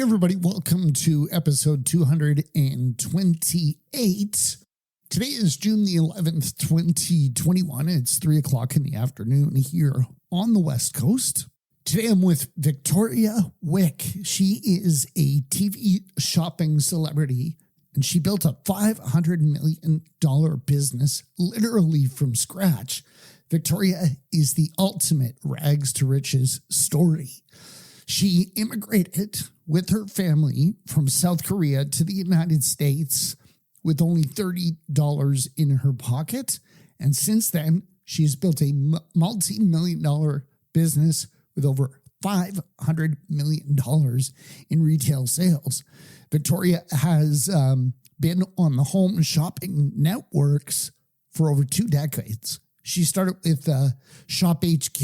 Hey, everybody. Welcome to episode 228. Today is June the 11th, 2021. It's 3 o'clock in the afternoon here on the West Coast. Today I'm with Victoria Wieck. She is a TV shopping celebrity, and she built a $500 million business literally from scratch. Victoria is the ultimate rags to riches story. She immigrated with her family from South Korea to the United States with only $30 in her pocket. And since then, she's built a multi-million-dollar business with over $500 million in retail sales. Victoria has been on the home shopping networks for over 2 decades. She started with Shop HQ,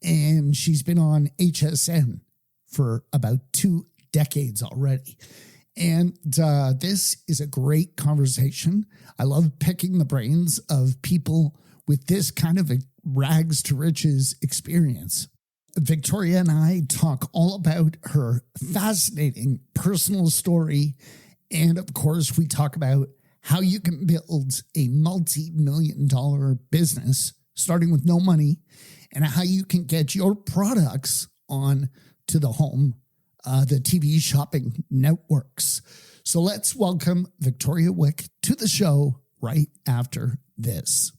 and she's been on HSN for about 2 decades already. And this is a great conversation. I love picking the brains of people with this kind of a rags to riches experience. Victoria and I talk all about her fascinating personal story. And of course, we talk about how you can build a multi-million-dollar business starting with no money, and how you can get your products on to the home, the TV shopping networks. So let's welcome Victoria Wieck to the show right after this.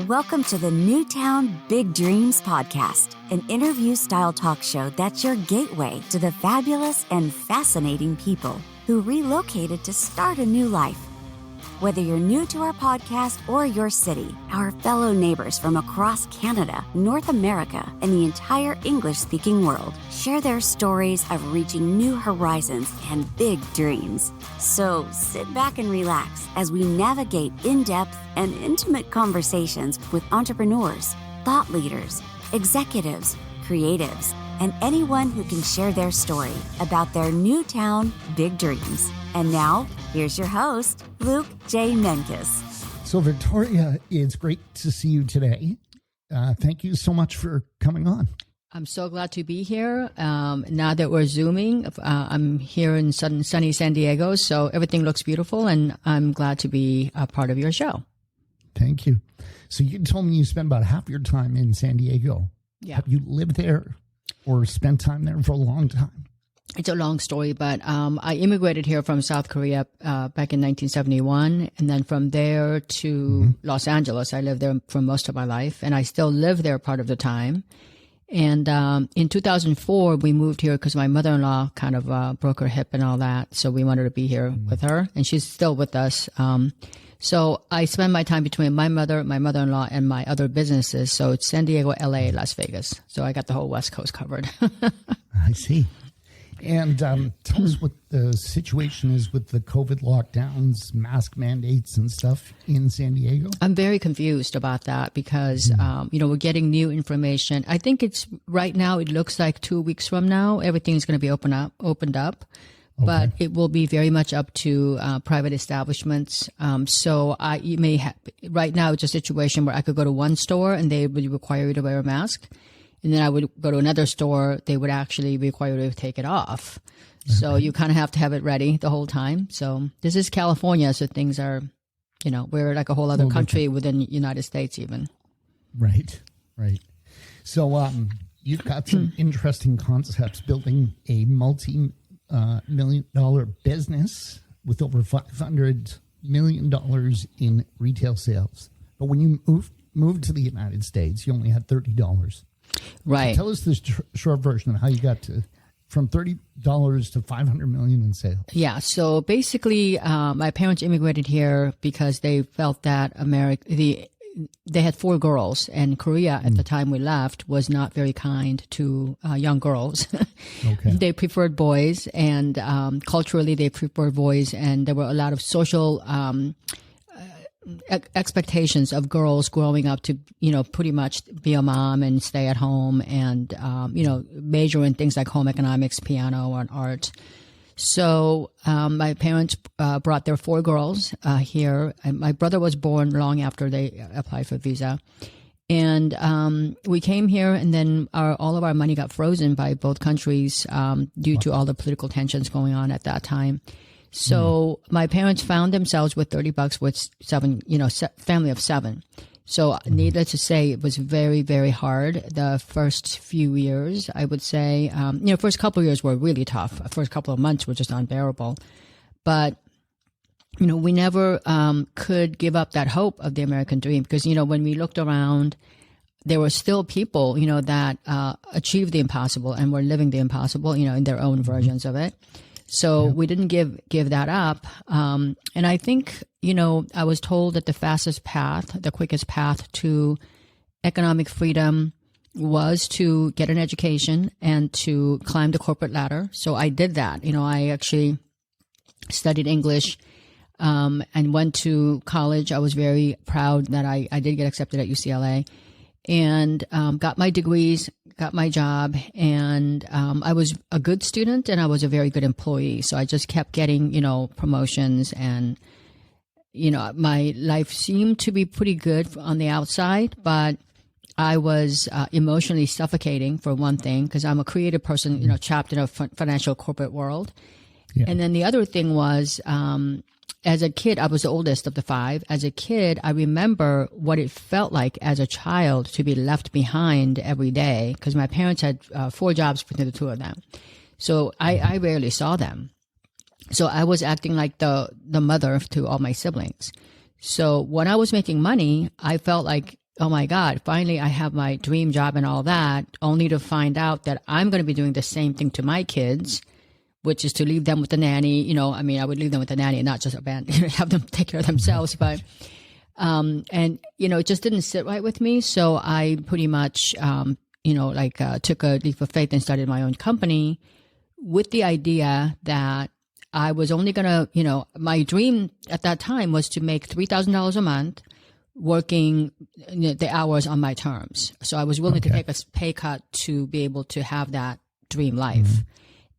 Welcome to the Newtown Big Dreams podcast, an interview-style talk show that's your gateway to the fabulous and fascinating people who relocated to start a new life. Whether you're new to our podcast or your city, our fellow neighbors from across Canada, North America, and the entire English-speaking world share their stories of reaching new horizons and big dreams. So sit back and relax as we navigate in-depth and intimate conversations with entrepreneurs, thought leaders, executives, creatives, and anyone who can share their story about their Newtown big dreams. And now, here's your host, Luke J. Menkes. So, Victoria, it's great to see you today. Thank you so much for coming on. I'm so glad to be here. Now that we're Zooming, I'm here in sunny San Diego, so everything looks beautiful, and I'm glad to be a part of your show. Thank you. So you told me you spend about half your time in San Diego. Yeah. Have you lived there or spent time there for a long time? It's a long story, but I immigrated here from South Korea back in 1971, and then from there to Los Angeles. I lived there for most of my life, and I still live there part of the time. And in 2004, we moved here because my mother-in-law kind of broke her hip and all that, so we wanted to be here with her, and she's still with us. So I spend my time between my mother, my mother-in-law, and my other businesses. So it's San Diego, LA, Las Vegas. So I got the whole West Coast covered. I see. And tell us what the situation is with the COVID lockdowns, mask mandates and stuff in San Diego. I'm very confused about that because, we're getting new information. I think it's right now, it looks like 2 weeks from now, everything's going to be opened up, Okay. but it will be very much up to private establishments. So you may have, right now it's a situation where I could go to one store and they would require you to wear a mask. And then I would go to another store, they would actually require you to take it off. Okay. So you kind of have to have it ready the whole time. So this is California, so things are, we're like a whole other country within the United States even. Right. So you've got some interesting concepts building a multi-million-dollar business with over $500 million in retail sales. But when you moved to the United States, you only had $30. Right. So tell us this short version of how you got from $30 to $500 million in sales. Yeah. So basically, my parents immigrated here because they felt that they had 4 girls, and Korea at the time we left was not very kind to young girls. Okay. They preferred boys, and culturally they preferred boys, and there were a lot of social expectations of girls growing up to, pretty much be a mom and stay at home and, major in things like home economics, piano, and art. So my parents brought their 4 girls here. And my brother was born long after they applied for visa. And we came here, and then all of our money got frozen by both countries due to all the political tensions going on at that time. So my parents found themselves with $30 with family of 7. So needless to say, it was very, very hard. The first few years, I would say, first couple of years were really tough. The first couple of months were just unbearable. But we never could give up that hope of the American dream because, when we looked around, there were still people, that achieved the impossible and were living the impossible, in their own versions of it. So we didn't give that up. And I think, I was told that the fastest path, the quickest path to economic freedom was to get an education and to climb the corporate ladder. So I did that. I actually studied English and went to college. I was very proud that I did get accepted at UCLA and got my degrees, got my job, and I was a good student and I was a very good employee. So I just kept getting, promotions and, my life seemed to be pretty good on the outside, but I was emotionally suffocating for one thing because I'm a creative person, trapped in a financial corporate world. Yeah. And then the other thing was, as a kid, I was the oldest of the 5. As a kid, I remember what it felt like as a child to be left behind every day because my parents had 4 jobs between the 2 of them. So I rarely saw them. So I was acting like the mother to all my siblings. So when I was making money, I felt like, oh my God, finally I have my dream job and all that, only to find out that I'm going to be doing the same thing to my kids, which is to leave them with the nanny. I would leave them with the nanny and not just have them take care of themselves. But, it just didn't sit right with me. So I pretty much, took a leap of faith and started my own company with the idea that I was only going to, my dream at that time was to make $3,000 a month working the hours on my terms. So I was willing to take a pay cut to be able to have that dream life.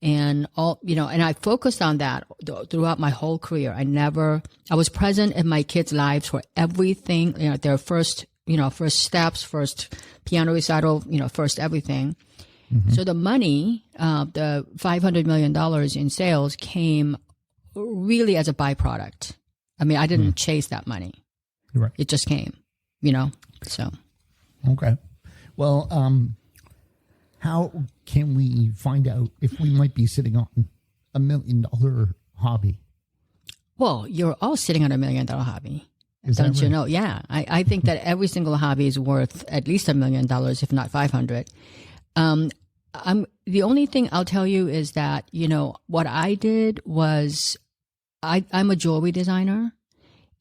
And and I focused on that throughout my whole career. I was present in my kids' lives for everything, their first steps, first piano recital, first everything. So the money, the $500 million in sales came really as a byproduct. I didn't chase that money. Right. It just came, so. Okay. Well, how can we find out if we might be sitting on $1 million hobby? Well, you're all sitting on $1 million hobby. Don't you know? Yeah. I think that every single hobby is worth at least $1 million, if not 500. The only thing I'll tell you is that, what I did was I'm a jewelry designer.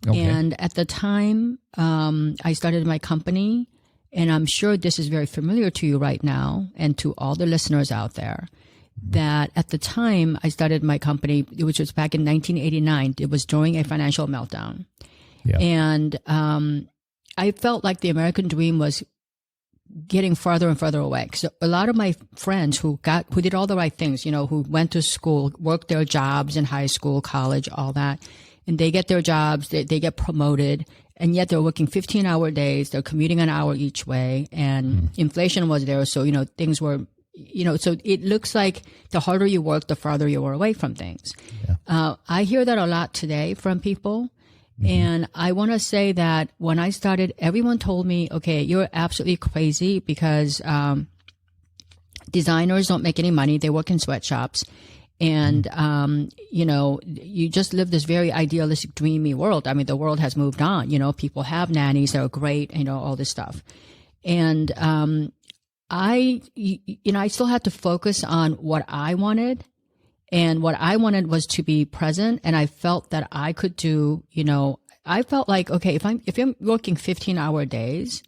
Okay. And at the time, I started my company, and I'm sure this is very familiar to you right now and to all the listeners out there, that at the time I started my company, which was back in 1989, it was during a financial meltdown. Yeah. And I felt like the American dream was getting farther and farther away. So a lot of my friends who did all the right things, who went to school, worked their jobs in high school, college, all that, and they get their jobs, they get promoted, and yet they're working 15-hour days, they're commuting an hour each way, and inflation was there, so, things were, so it looks like the harder you work, the farther you are away from things. Yeah. I hear that a lot today from people. And I want to say that when I started, everyone told me, okay, you're absolutely crazy because designers don't make any money. They work in sweatshops. And, you just live this very idealistic, dreamy world. The world has moved on. People have nannies that are great, all this stuff. And I still had to focus on what I wanted. And what I wanted was to be present, and I felt that I could do, I felt like, okay, if I'm working 15-hour days,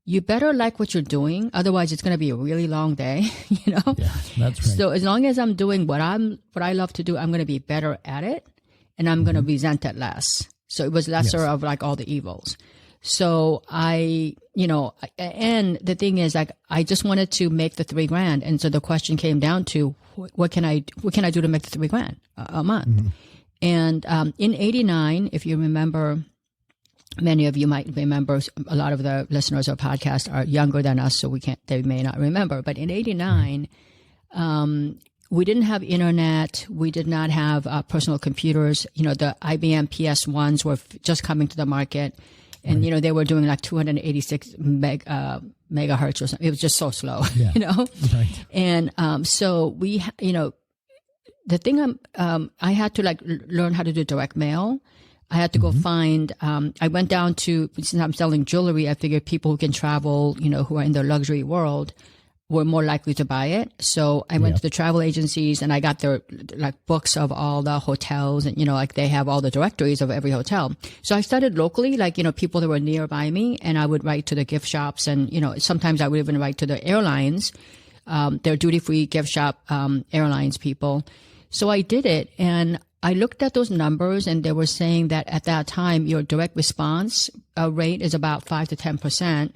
you better like what you're doing. Otherwise, it's going to be a really long day, Yeah, that's right. So as long as I'm doing what I love to do, I'm going to be better at it, and I'm going to resent it less. So it was lesser of like all the evils. So and the thing is, like, I just wanted to make the $3,000. And so the question came down to, what can I do to make the $3,000 a month? And in '89, if you remember, Many of you might remember, a lot of the listeners of podcast are younger than us, so they may not remember. But in 89, we didn't have internet. We did not have personal computers. The IBM PS1s were just coming to the market. And, they were doing like 286 megahertz or something. It was just so slow, Right. And so we, the thing I had to learn how to do direct mail. I had to go find, I went down to, since I'm selling jewelry, I figured people who can travel, who are in the luxury world were more likely to buy it. So I went to the travel agencies and I got their books of all the hotels and, they have all the directories of every hotel. So I started locally, people that were nearby me, and I would write to the gift shops and, sometimes I would even write to the airlines, their duty-free gift shop, airlines people. So I did it, and I looked at those numbers, and they were saying that at that time, your direct response rate is about 5 to 10%.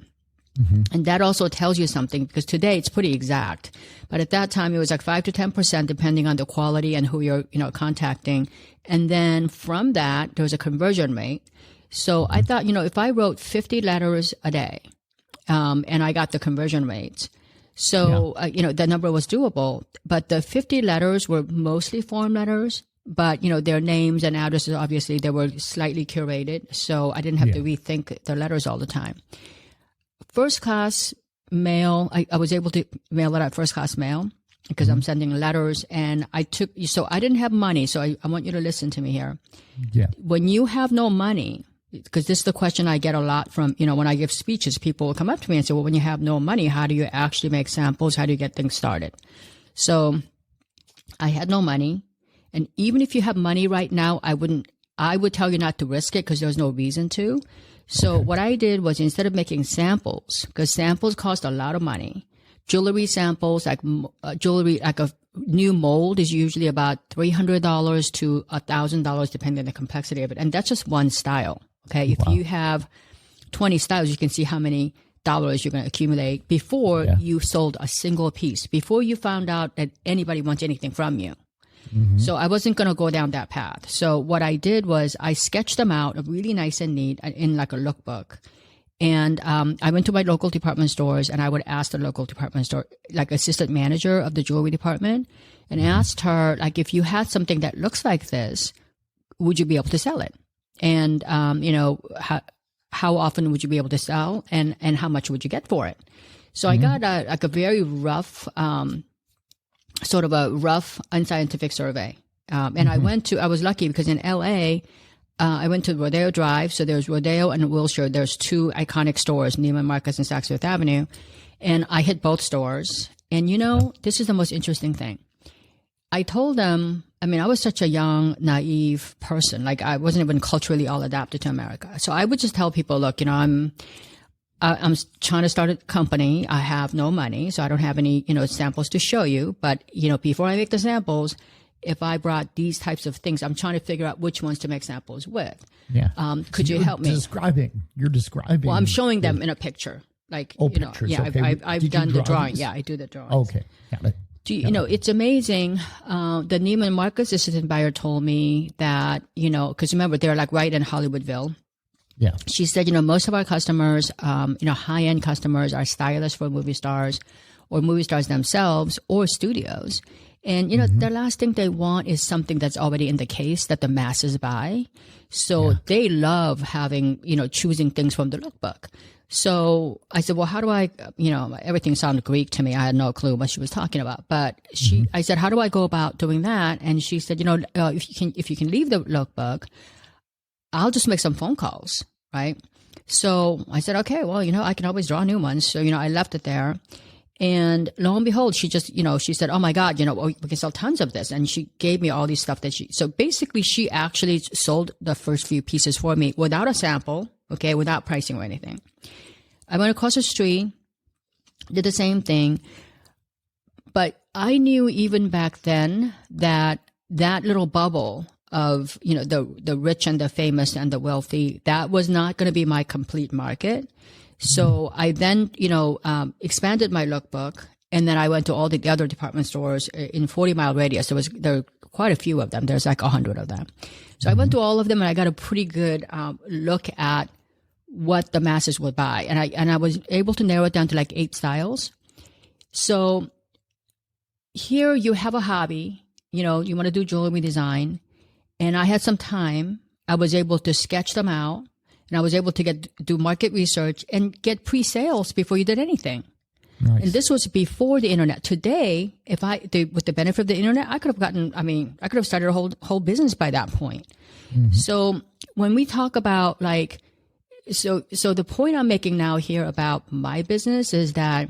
And that also tells you something, because today it's pretty exact. But at that time, it was like 5 to 10%, depending on the quality and who you're, contacting. And then from that, there was a conversion rate. So I thought, if I wrote 50 letters a day, and I got the conversion rates, so, the number was doable. But the 50 letters were mostly form letters. But, their names and addresses, obviously, they were slightly curated. So I didn't have to rethink the letters all the time. First class mail, I was able to mail it at first class mail because I'm sending letters, and so I didn't have money. So I want you to listen to me here. Yeah. When you have no money, because this is the question I get a lot from, when I give speeches, people will come up to me and say, well, when you have no money, how do you actually make samples? How do you get things started? So I had no money. And even if you have money right now, I would tell you not to risk it because there's no reason to. So what I did was, instead of making samples, because samples cost a lot of money, jewelry samples, jewelry, like a new mold is usually about $300 to $1,000, depending on the complexity of it. And that's just one style. Okay. If you have 20 styles, you can see how many dollars you're going to accumulate before you sold a single piece, before you found out that anybody wants anything from you. So I wasn't going to go down that path. So what I did was I sketched them out really nice and neat in like a lookbook. And I went to my local department stores, and I would ask the local department store, like assistant manager of the jewelry department, and asked her, if you had something that looks like this, would you be able to sell it? And, how often would you be able to sell, and how much would you get for it? So I got a very rough, sort of a rough, unscientific survey. And I was lucky because in LA, I went to Rodeo Drive. So there's Rodeo and Wilshire. There's two iconic stores, Neiman Marcus and Saks Fifth Avenue. And I hit both stores. And this is the most interesting thing. I told them, I was such a young, naive person. I wasn't even culturally all adapted to America. So I would just tell people, look, I'm trying to start a company. I have no money, so I don't have any, samples to show you. But, before I make the samples, if I brought these types of things, I'm trying to figure out which ones to make samples with. Yeah. Could you help me? You're describing. Well, I'm showing them in a picture. Pictures. Yeah, okay. I've done the drawing. Yeah, I do the drawings. Okay. Got it. It's amazing. The Neiman Marcus assistant buyer told me that, because remember, they're right in Hollywoodville. Yeah. She said, most of our customers, high-end customers are stylists for movie stars or movie stars themselves or studios. And, the last thing they want is something that's already in the case that the masses buy. So they love having, choosing things from the lookbook. So I said, well, how do I, everything sounded Greek to me. I had no clue what she was talking about. But I said, how do I go about doing that? And she said, if you can leave the lookbook, I'll just make some phone calls, right? So I said, okay, well, I can always draw new ones. So, I left it there. And lo and behold, she just, she said, oh my God, we can sell tons of this. And she gave me all these stuff so basically she actually sold the first few pieces for me without a sample, okay, without pricing or anything. I went across the street, did the same thing. But I knew even back then that little bubble of, the rich and the famous and the wealthy, that was not going to be my complete market. So I then, expanded my lookbook, and then I went to all the other department stores in 40-mile radius. There were quite a few of them. There's 100 of them. So I went to all of them, and I got a pretty good look at what the masses would buy. And I was able to narrow it down to like 8 styles. So here you have a hobby, you want to do jewelry design. And I had some time. I was able to sketch them out, and I was able to do market research and get pre-sales before you did anything. Nice. And this was before the internet. Today, with the benefit of the internet, I could have started a whole business by that point. Mm-hmm. So when we talk about so the point I'm making now here about my business is that,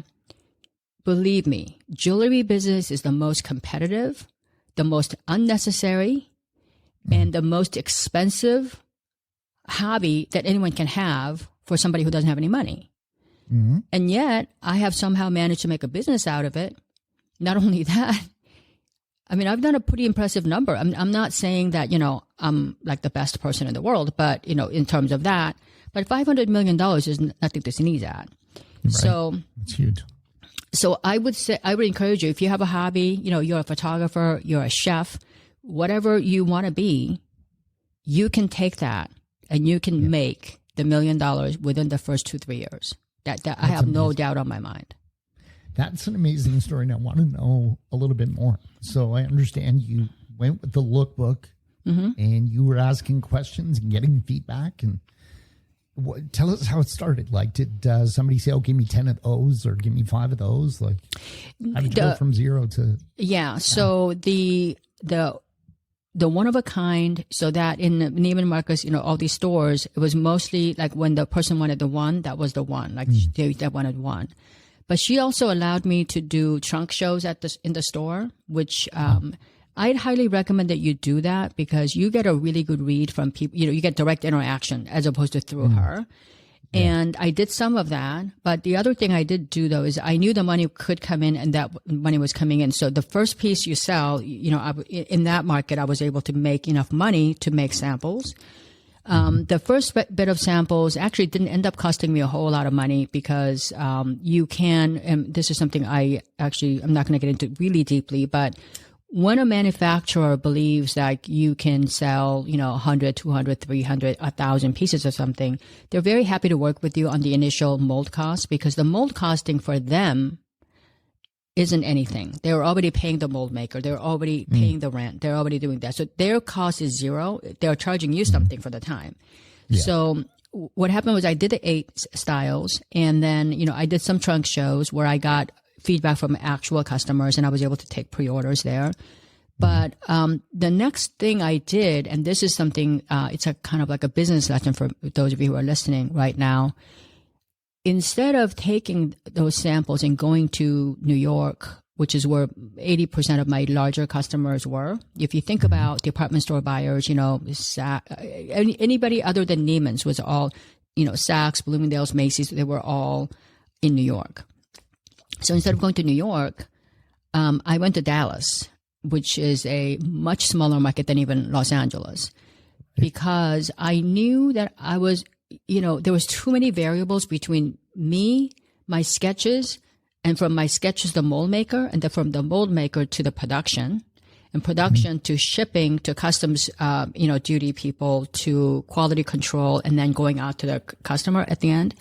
believe me, jewelry business is the most competitive, the most unnecessary, and the most expensive hobby that anyone can have for somebody who doesn't have any money. Mm-hmm. And yet I have somehow managed to make a business out of it. Not only that, I mean, I've done a pretty impressive number. I'm not saying that, I'm like the best person in the world, but, in terms of that, but $500 million is nothing to sneeze at. Right. So it's huge. So I would encourage you, if you have a hobby, you're a photographer, you're a chef, whatever you want to be, you can take that and you can make the $1 million within the first 2-3 years. That I have amazing. No doubt on my mind. That's an amazing story. And I want to know a little bit more. So I understand you went with the lookbook and you were asking questions and getting feedback. And tell us how it started. Like, did somebody say, "Oh, give me 10 of those," or "Give me 5 of those"? Like, how did you go from 0 to? Yeah. So the one of a kind, so that in Neiman Marcus, all these stores, it was mostly like when the person wanted the one, that was the one. Like they wanted one. But she also allowed me to do trunk shows in the store, which I'd highly recommend that you do that, because you get a really good read from people. You get direct interaction as opposed to through her. Yeah. And I did some of that. But the other thing I did do, though, is I knew the money could come in, and that money was coming in. So the first piece you sell, in that market, I was able to make enough money to make samples. The first bit of samples actually didn't end up costing me a whole lot of money, because you can, and this is something I'm not going to get into really deeply, but when a manufacturer believes that you can sell, 100, 200, 300, 1,000 pieces of something, they're very happy to work with you on the initial mold cost, because the mold costing for them isn't anything. They're already paying the mold maker. They're already paying the rent. They're already doing that. So their cost is zero. They're charging you something for the time. Yeah. So what happened was I did the 8 styles, and then, I did some trunk shows where I got feedback from actual customers, and I was able to take pre-orders there. But the next thing I did, and this is something, it's a kind of like a business lesson for those of you who are listening right now. Instead of taking those samples and going to New York, which is where 80% of my larger customers were, if you think about department store buyers, anybody other than Neiman's was all, Saks, Bloomingdale's, Macy's, they were all in New York. So instead of going to New York, I went to Dallas, which is a much smaller market than even Los Angeles, because I knew that I was, there was too many variables between me, my sketches, and from my sketches, the mold maker, and then from the mold maker to the production, and production to shipping to customs, duty people, to quality control, and then going out to the customer at the end.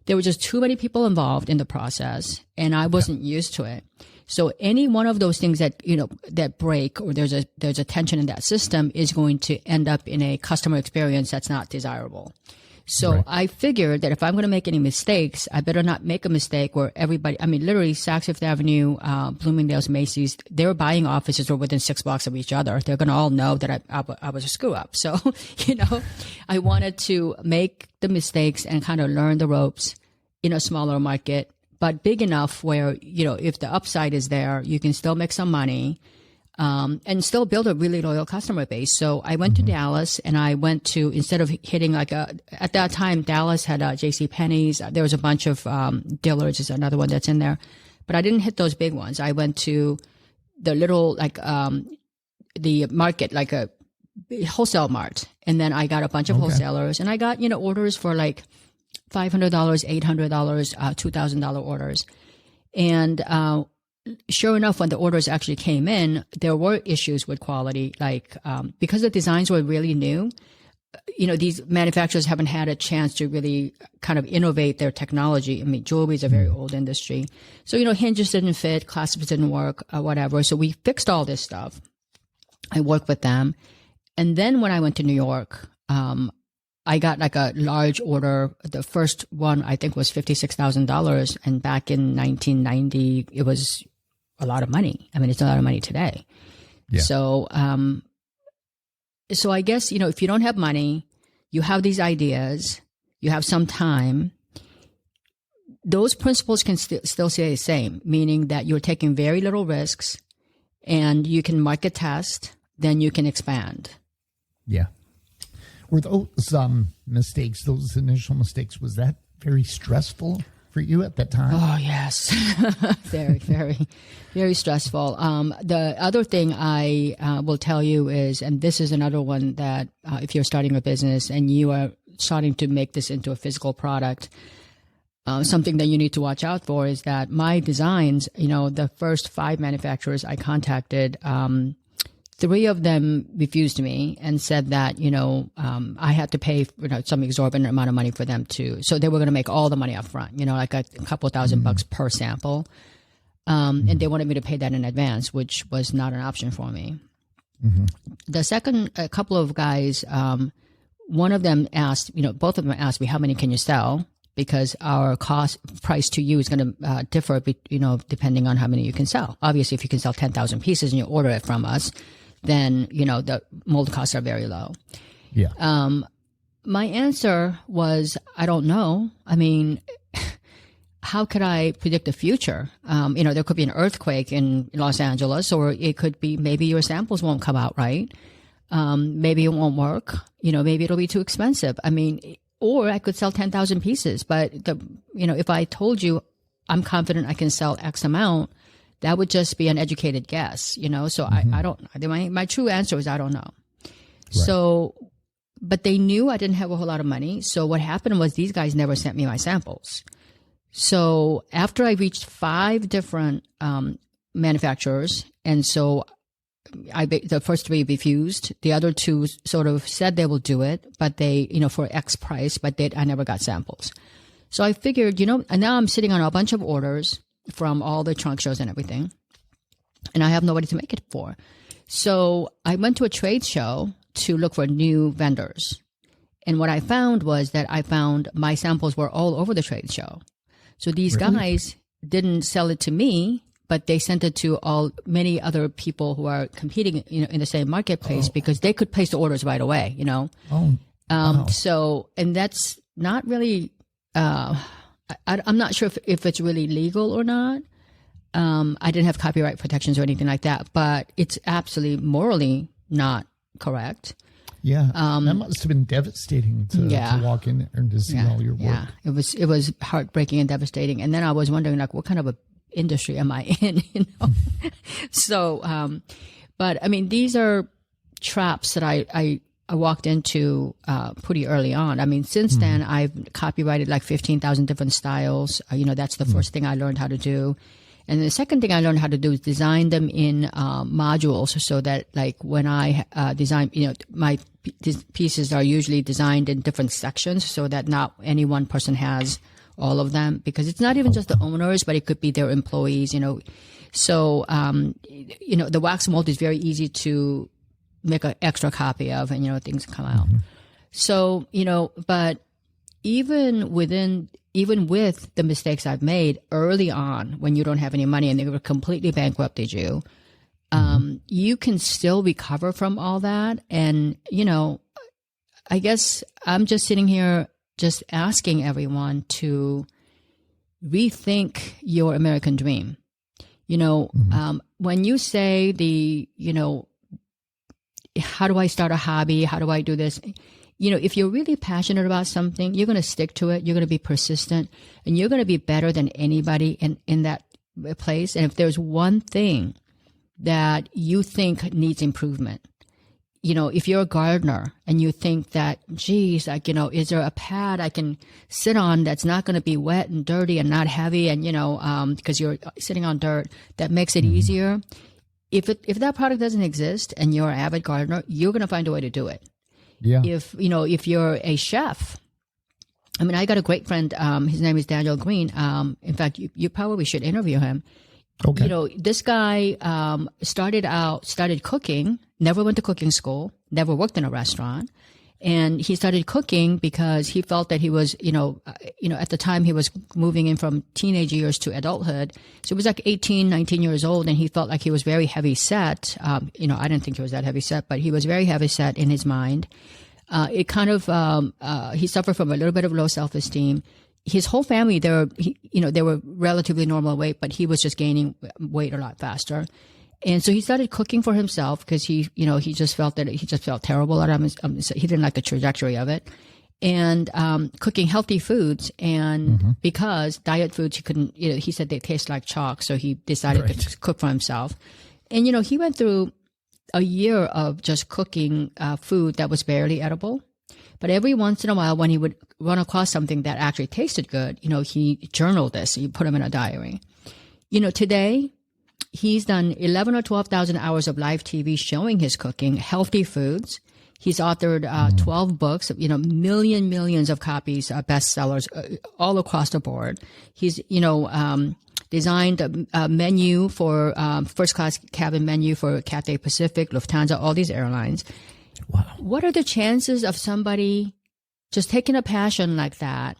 There were just too many people involved in the process, and I wasn't used to it. So any one of those things that, that break, or there's a tension in that system, is going to end up in a customer experience that's not desirable. So right. I figured that if I'm going to make any mistakes, I better not make a mistake where everybody, literally Saks Fifth Avenue, Bloomingdale's, Macy's, their buying offices are within 6 blocks of each other. They're going to all know that I was a screw up. So, I wanted to make the mistakes and kind of learn the ropes in a smaller market, but big enough where, if the upside is there, you can still make some money. And still build a really loyal customer base. So I went to Dallas, and I went to, instead of hitting at that time, Dallas had JCPenney's. There was a bunch of Dillard's is another one that's in there. But I didn't hit those big ones. I went to the little, the market, like a wholesale mart. And then I got a bunch of wholesalers, and I got, orders for like $500, $800, $2,000 orders. And, sure enough, when the orders actually came in, there were issues with quality, because the designs were really new. these manufacturers haven't had a chance to really kind of innovate their technology. I mean, jewelry is a very old industry. So, hinges didn't fit, clasps didn't work, whatever. So we fixed all this stuff. I worked with them. And then when I went to New York, I got like a large order. The first one, I think, was $56,000. And back in 1990, it was a lot of money. I mean, it's a lot of money today. Yeah. So, so I guess, if you don't have money, you have these ideas, you have some time, those principles can still stay the same, meaning that you're taking very little risks and you can market test, then you can expand. Yeah. Were those mistakes, those initial mistakes, was that very stressful for you at that time? Oh, yes. Very, very, very stressful. The other thing I will tell you is, and this is another one that if you're starting a business and you are starting to make this into a physical product, something that you need to watch out for is that my designs, the first 5 manufacturers I contacted, 3 of them refused me and said that, I had to pay some exorbitant amount of money for them so they were going to make all the money up front, like a couple $1,000 per sample. And they wanted me to pay that in advance, which was not an option for me. The second, a couple of guys, one of them asked, both of them asked me, how many can you sell? Because our price to you is going to differ, depending on how many you can sell. Obviously, if you can sell 10,000 pieces and you order it from us, then, the mold costs are very low. Yeah. My answer was, I don't know. I mean, how could I predict the future? There could be an earthquake in Los Angeles, or it could be maybe your samples won't come out right. Maybe it won't work. Maybe it'll be too expensive. I mean, or I could sell 10,000 pieces, but if I told you I'm confident I can sell X amount, that would just be an educated guess, So I don't. My true answer is I don't know. Right. So, but they knew I didn't have a whole lot of money. So what happened was these guys never sent me my samples. So after I reached 5 different manufacturers, and so the first 3 refused. The other 2 sort of said they will do it, but they, for X price, but I never got samples. So I figured, and now I'm sitting on a bunch of orders from all the trunk shows and everything, and I have nobody to make it for. So I went to a trade show to look for new vendors. And what I found was that my samples were all over the trade show. So these guys didn't sell it to me, but they sent it to many other people who are competing, in the same marketplace because they could place the orders right away, Wow. So, and that's not really, I'm not sure if it's really legal or not. I didn't have copyright protections or anything like that, but it's absolutely morally not correct. Yeah, that must have been devastating to walk in there and to see all your work. Yeah, it was heartbreaking and devastating. And then I was wondering, what kind of a industry am I in? So, but I mean, these are traps that I walked into pretty early on. I mean, since then, I've copyrighted like 15,000 different styles. That's the first thing I learned how to do. And the second thing I learned how to do is design them in modules so that like when I design, my pieces are usually designed in different sections so that not any one person has all of them, because it's not even just the owners, but it could be their employees, So, the wax mold is very easy to make an extra copy of and, things come out. So, but even with the mistakes I've made early on when you don't have any money and they were completely bankrupted you, you can still recover from all that. And, I guess I'm just sitting here just asking everyone to rethink your American dream. When you say how do I start a hobby? How do I do this? If you're really passionate about something, you're going to stick to it. You're going to be persistent, and you're going to be better than anybody in that place. And if there's one thing that you think needs improvement, if you're a gardener and you think that, geez, is there a pad I can sit on that's not going to be wet and dirty and not heavy, and because you're sitting on dirt, that makes it easier. If that product doesn't exist and you're an avid gardener, you're going to find a way to do it. Yeah. If you're a chef, I mean, I got a great friend. His name is Daniel Green. In fact, you probably should interview him. Okay. This guy started cooking, never went to cooking school, never worked in a restaurant. And he started cooking because he felt that he was, at the time he was moving in from teenage years to adulthood. So he was like 18, 19 years old, and he felt like he was very heavy set. I didn't think he was that heavy set, but he was very heavy set in his mind. He suffered from a little bit of low self-esteem. His whole family, they were relatively normal weight, but he was just gaining weight a lot faster. And so he started cooking for himself because he just felt terrible. He didn't like the trajectory of it, and cooking healthy foods. And because diet foods, he couldn't. He said they taste like chalk, so he decided to cook for himself. And he went through a year of just cooking food that was barely edible. But every once in a while, when he would run across something that actually tasted good, he journaled this. He put them in a diary. Today, he's done 11 or 12,000 hours of live TV showing his cooking, healthy foods. He's authored 12 books, millions of copies, bestsellers all across the board. He's, designed a menu for first-class cabin menu for Cathay Pacific, Lufthansa, all these airlines. Wow. What are the chances of somebody just taking a passion like that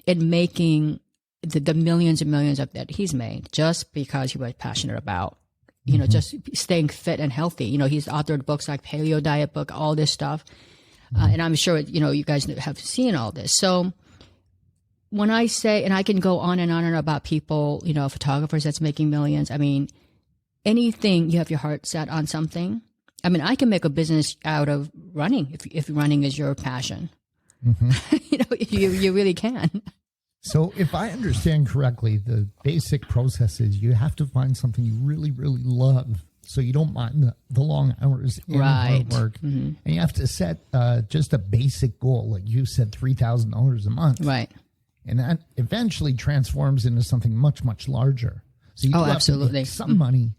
and making the millions and millions of that he's made just because he was passionate about, just staying fit and healthy? He's authored books like Paleo Diet Book, all this stuff. And I'm sure, you guys have seen all this. So when I say, and I can go on and on about people, photographers that's making millions. I mean, anything you have your heart set on something. I mean, I can make a business out of running if running is your passion. You really can. So if I understand correctly, the basic process is you have to find something you really, really love, so you don't mind the long hours and hard work. And you have to set just a basic goal, like you said, $3,000 a month. Right. And that eventually transforms into something much, much larger. So you have to make some money,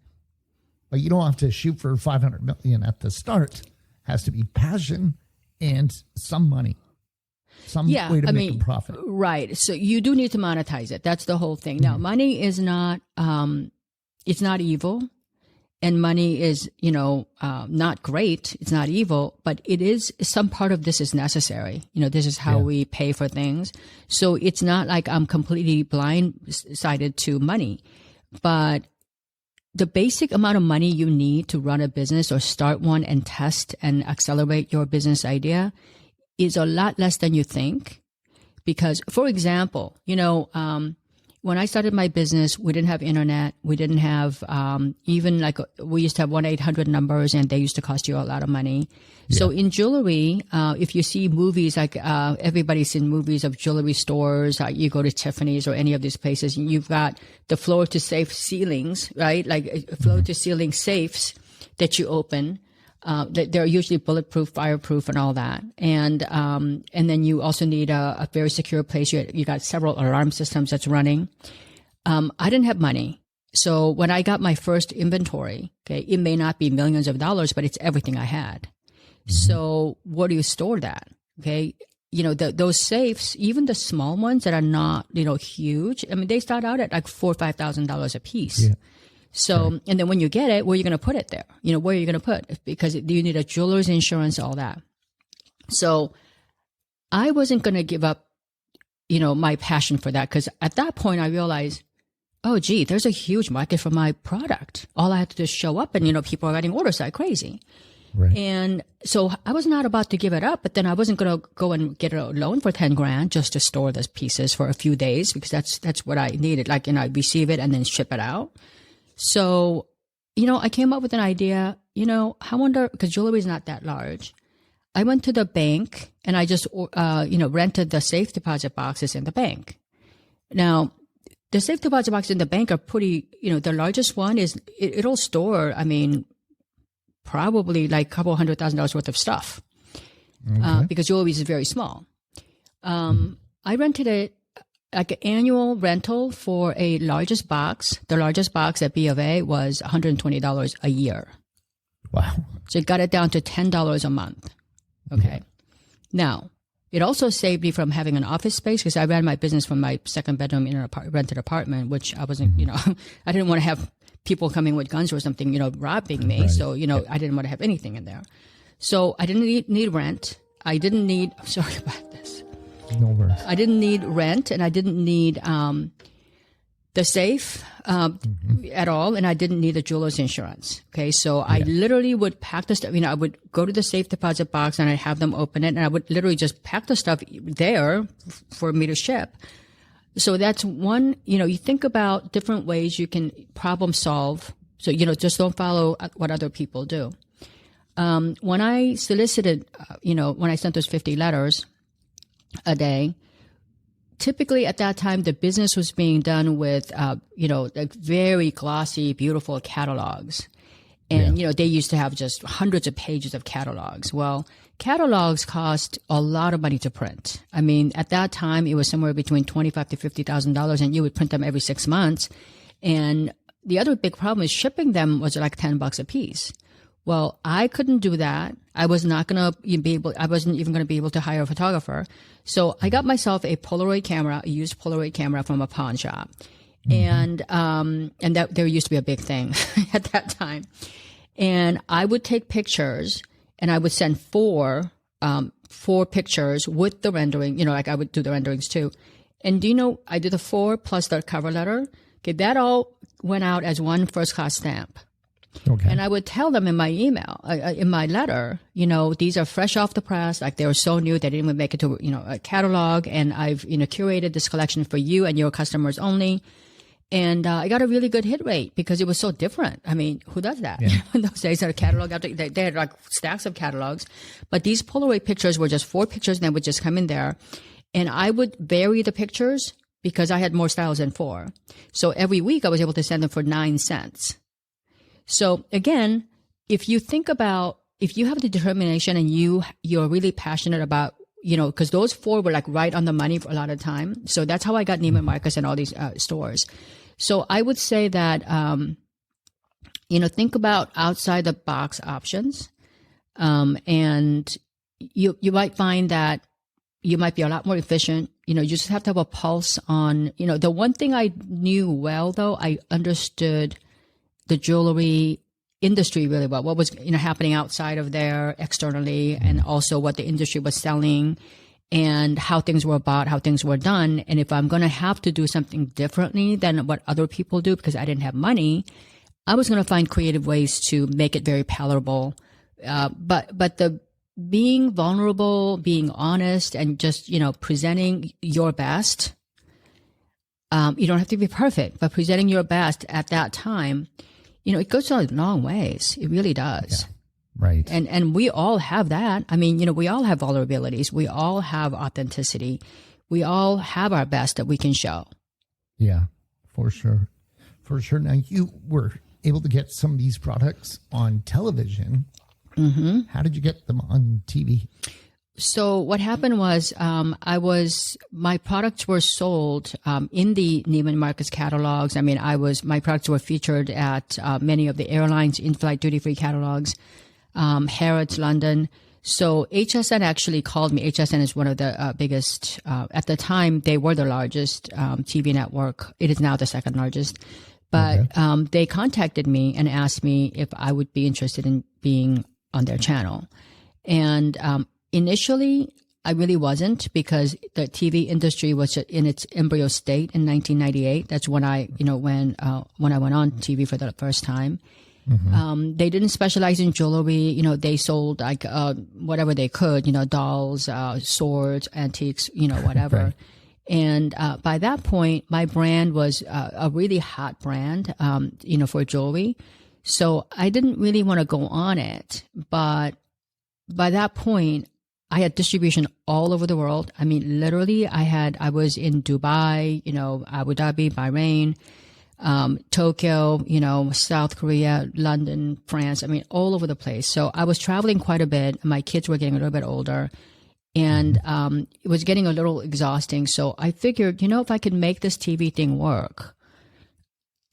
but you don't have to shoot for $500 million at the start. It has to be passion and some money. Some way to make a profit. Right. So you do need to monetize it. That's the whole thing. Now, money is not, it's not evil, and money is, not great. It's not evil, but it is, some part of this is necessary. This is how we pay for things. So it's not like I'm completely blindsided to money, but the basic amount of money you need to run a business or start one and test and accelerate your business idea is a lot less than you think. Because, for example, when I started my business, we didn't have internet. We didn't have we used to have 1-800 numbers, and they used to cost you a lot of money. Yeah. So in jewelry, if you see movies, like everybody's seen movies of jewelry stores, you go to Tiffany's or any of these places, and you've got the floor to safe ceilings, right? Like floor to ceiling safes that you open. They're usually bulletproof, fireproof, and all that. And then you also need a very secure place. You got several alarm systems that's running. I didn't have money. So when I got my first inventory, it may not be millions of dollars, but it's everything I had. So where do you store that? Those safes, even the small ones that are not, huge, I mean, they start out at like $4,000 or $5,000 a piece. Yeah. So, and then when you get it, where are you going to put it there? Where are you going to put it? Because you need a jeweler's insurance, all that. So I wasn't going to give up, my passion for that. Because at that point I realized, oh, gee, there's a huge market for my product. All I had to do is show up, and, people are writing orders like crazy. Right. And so I was not about to give it up, but then I wasn't going to go and get a loan for $10,000 just to store those pieces for a few days, because that's what I needed. Like, I receive it and then ship it out. So, I came up with an idea, I wonder, because jewelry is not that large. I went to the bank and I just, rented the safe deposit boxes in the bank. Now, the safe deposit boxes in the bank are pretty, the largest one is, it'll store, probably like a couple $100,000 worth of stuff, because jewelry is very small. I rented it. Like an annual rental for a largest box. The largest box at B of A was $120 a year. Wow. So it got it down to $10 a month. Okay. Now, it also saved me from having an office space because I ran my business from my second bedroom in a rented apartment, which I wasn't, I didn't want to have people coming with guns or something, robbing me. Right. So, I didn't want to have anything in there. So I didn't need rent. I didn't need, sorry about this. No worries. I didn't need rent, and I didn't need the safe at all, and I didn't need the jeweler's insurance. Okay, so I literally would pack the stuff. I would go to the safe deposit box and I'd have them open it, and I would literally just pack the stuff there for me to ship. So that's one. You think about different ways you can problem solve. So just don't follow what other people do. When I solicited, when I sent those 50 letters a day, typically at that time, the business was being done with, like very glossy, beautiful catalogs. And, they used to have just hundreds of pages of catalogs. Well, catalogs cost a lot of money to print. I mean, at that time, it was somewhere between $25,000 to $50,000, and you would print them every 6 months. And the other big problem is shipping them was like $10 a piece. Well, I couldn't do that. I was not going to be able, I wasn't even going to be able to hire a photographer. So I got myself a Polaroid camera, a used Polaroid camera from a pawn shop. And that there used to be a big thing at that time. And I would take pictures, and I would send four pictures with the rendering, like I would do the renderings too. And I did the 4 plus the cover letter. Okay. That all went out as one first class stamp. Okay. And I would tell them in my email, in my letter, these are fresh off the press. Like they were so new, they didn't even make it to, a catalog. And I've, curated this collection for you and your customers only. And I got a really good hit rate because it was so different. I mean, who does that? Yeah. In those days, a catalog, they had like stacks of catalogs. But these Polaroid pictures were just 4 pictures, and they would just come in there. And I would vary the pictures because I had more styles than 4. So every week I was able to send them for 9 cents. So again, if you think about, if you have the determination and you're really passionate about, because those 4 were like right on the money for a lot of time. So that's how I got Neiman Marcus and all these stores. So I would say that, think about outside the box options. And you might find that you might be a lot more efficient. You just have to have a pulse on, the one thing I knew well, though, I understood the jewelry industry really well, what was happening outside of there externally, and also what the industry was selling and how things were bought, how things were done. And if I'm going to have to do something differently than what other people do because I didn't have money, I was going to find creative ways to make it very palatable. But the being vulnerable, being honest, and just, presenting your best. You don't have to be perfect, but presenting your best at that time, it goes a long ways. It really does. Yeah, right. And we all have that. I mean, we all have vulnerabilities. We all have authenticity. We all have our best that we can show. Yeah, for sure. For sure. Now, you were able to get some of these products on television. Mm-hmm. How did you get them on TV? So what happened was, my products were sold, in the Neiman Marcus catalogs. I mean, my products were featured at, many of the airlines in-flight duty-free catalogs, Harrods, London. So HSN actually called me. HSN is one of the, biggest, at the time, they were the largest, TV network. It is now the second largest. But, they contacted me and asked me if I would be interested in being on their channel. And, initially, I really wasn't, because the TV industry was in its embryo state in 1998. That's when I went on TV for the first time. Mm-hmm. They didn't specialize in jewelry. They sold like whatever they could. Dolls, swords, antiques. Whatever. Right. And by that point, my brand was a really hot brand. For jewelry. So I didn't really want to go on it, but by that point, I had distribution all over the world. I mean, literally, I was in Dubai, Abu Dhabi, Bahrain, Tokyo, South Korea, London, France. I mean, all over the place. So I was traveling quite a bit. My kids were getting a little bit older, and it was getting a little exhausting. So I figured, if I could make this TV thing work,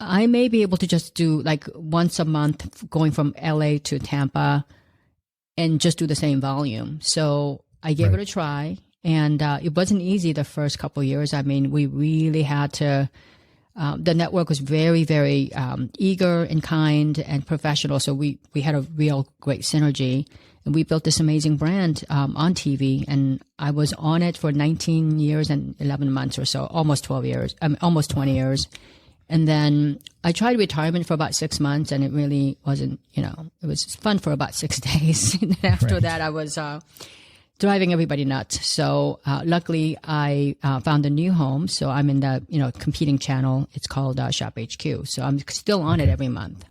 I may be able to just do like once a month, going from LA to Tampa, and just do the same volume. So I gave it a try, and it wasn't easy the first couple of years. I mean, we really had to, the network was very, very eager and kind and professional. So we had a real great synergy, and we built this amazing brand on TV. And I was on it for 19 years and 11 months or so, almost 12 years, almost 20 years. And then I tried retirement for about 6 months, and it really wasn't, it was fun for about 6 days. And after that, I was driving everybody nuts. So luckily, I found a new home. So I'm in the competing channel. It's called Shop HQ. So I'm still on it every month.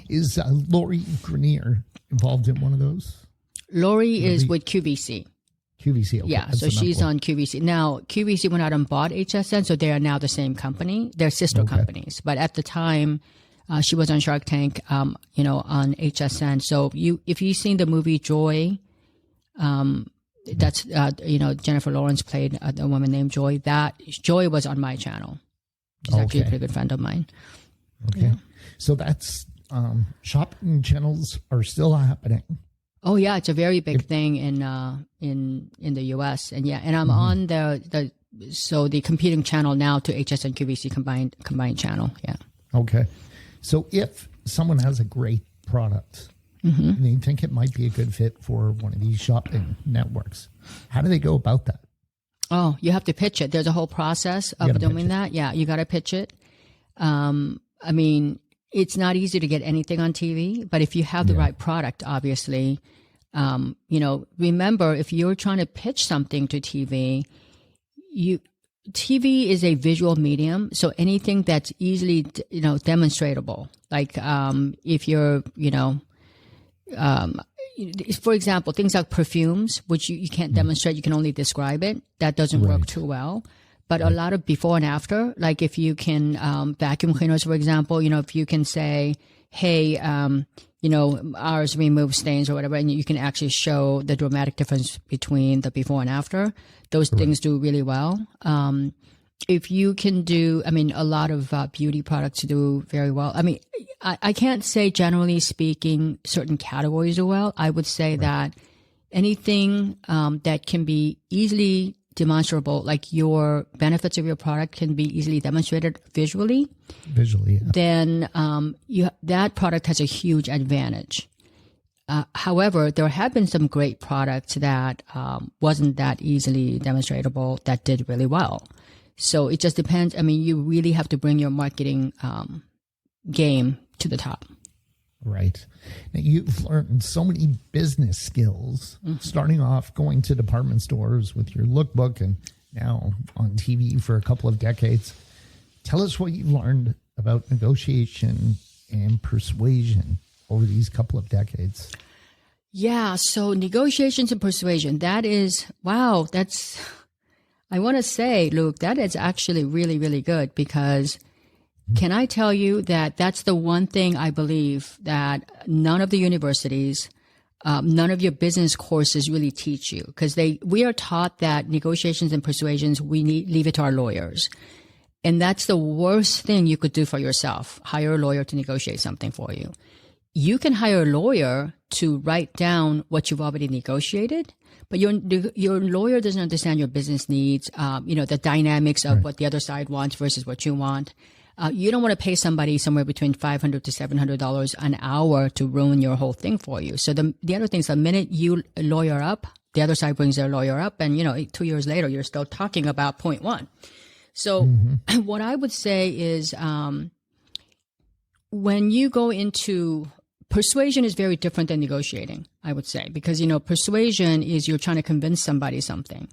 Is Lori Grenier involved in one of those? Lori is with QVC. QVC, okay. Yeah, so she's on QVC. Now, QVC went out and bought HSN, so they are now the same company. They're sister companies. But at the time, she was on Shark Tank, on HSN. So if you've seen the movie Joy, that's, Jennifer Lawrence played a woman named Joy. That Joy was on my channel. She's actually a pretty good friend of mine. Okay. Yeah. So that's, shopping channels are still happening. Oh yeah, it's a very big thing in the U.S. And and I'm on the competing channel now to HSN QVC combined channel. Yeah. Okay. So if someone has a great product and they think it might be a good fit for one of these shopping networks, how do they go about that? Oh, you have to pitch it. There's a whole process of doing that. Yeah, you got to pitch it. I mean, it's not easy to get anything on TV, but if you have the right product, obviously, remember, if you're trying to pitch something to TV, TV is a visual medium. So anything that's easily, demonstratable, like, if you're, for example, things like perfumes, which you can't demonstrate, you can only describe it. That doesn't work too well. But a lot of before and after, like if you can, vacuum cleaners, for example, if you can say, hey, ours remove stains or whatever, and you can actually show the dramatic difference between the before and after, those things do really well. If you can do, a lot of beauty products do very well. I can't say generally speaking certain categories do well. I would say that anything that can be easily demonstrable, like your benefits of your product can be easily demonstrated visually, then that product has a huge advantage. However, there have been some great products that wasn't that easily demonstratable that did really well. So it just depends. You really have to bring your marketing game to the top. Right. Now, you've learned so many business skills, starting off going to department stores with your lookbook and now on TV for a couple of decades. Tell us what you've learned about negotiation and persuasion over these couple of decades. Yeah. So negotiations and persuasion, I want to say, Luke, that is actually really, really good because can I tell you that that's the one thing I believe that none of the universities, none of your business courses really teach you, because we are taught that negotiations and persuasions, leave it to our lawyers. And that's the worst thing you could do for yourself. Hire a lawyer to negotiate something for you. You can hire a lawyer to write down what you've already negotiated, but your lawyer doesn't understand your business needs, the dynamics of what the other side wants versus what you want. You don't want to pay somebody somewhere between $500 to $700 an hour to ruin your whole thing for you. So the other thing is, the minute you lawyer up, the other side brings their lawyer up, and 2 years later you're still talking about point one. So what I would say is, when you go into persuasion, is very different than negotiating, I would say, because persuasion is you're trying to convince somebody something.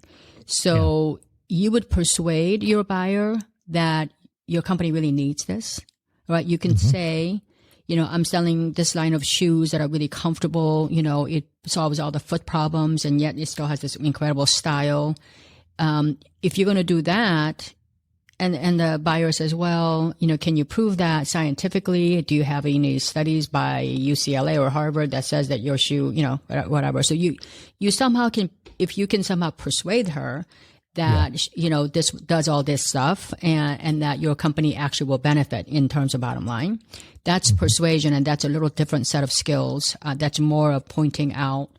So you would persuade your buyer that your company really needs this, right? You can say, I'm selling this line of shoes that are really comfortable. It solves all the foot problems, and yet it still has this incredible style. If you're going to do that, and the buyer says, well, can you prove that scientifically? Do you have any studies by UCLA or Harvard that says that your shoe, whatever. So you somehow can, if you can somehow persuade her, that, this does all this stuff and that your company actually will benefit in terms of bottom line. That's persuasion, and that's a little different set of skills. That's more of pointing out,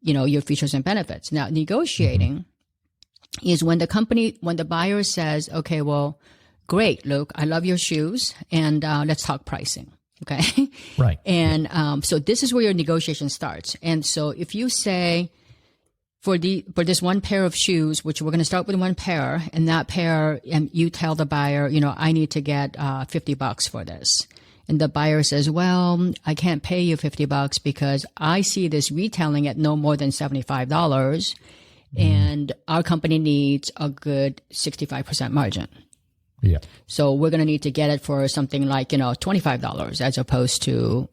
your features and benefits. Now, negotiating is when the buyer says, okay, well, great, Luke, I love your shoes, and let's talk pricing. Okay. Right. And so this is where your negotiation starts. And so if you say, for this one pair of shoes, which we're going to start with one pair, and that pair, and you tell the buyer, I need to get $50 for this. And the buyer says, well, I can't pay you $50 because I see this retailing at no more than $75, and our company needs a good 65% margin. Yeah. So we're going to need to get it for something like, $25 as opposed to,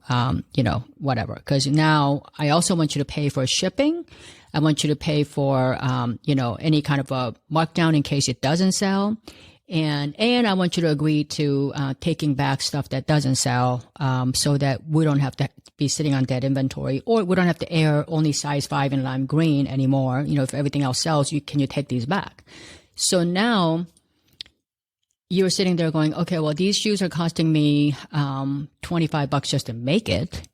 whatever. Because now I also want you to pay for shipping. I want you to pay for, any kind of a markdown in case it doesn't sell. And I want you to agree to taking back stuff that doesn't sell, so that we don't have to be sitting on dead inventory, or we don't have to air only size 5 in lime green anymore. If everything else sells, can you take these back? So now you're sitting there going, okay, well, these shoes are costing me $25 just to make it.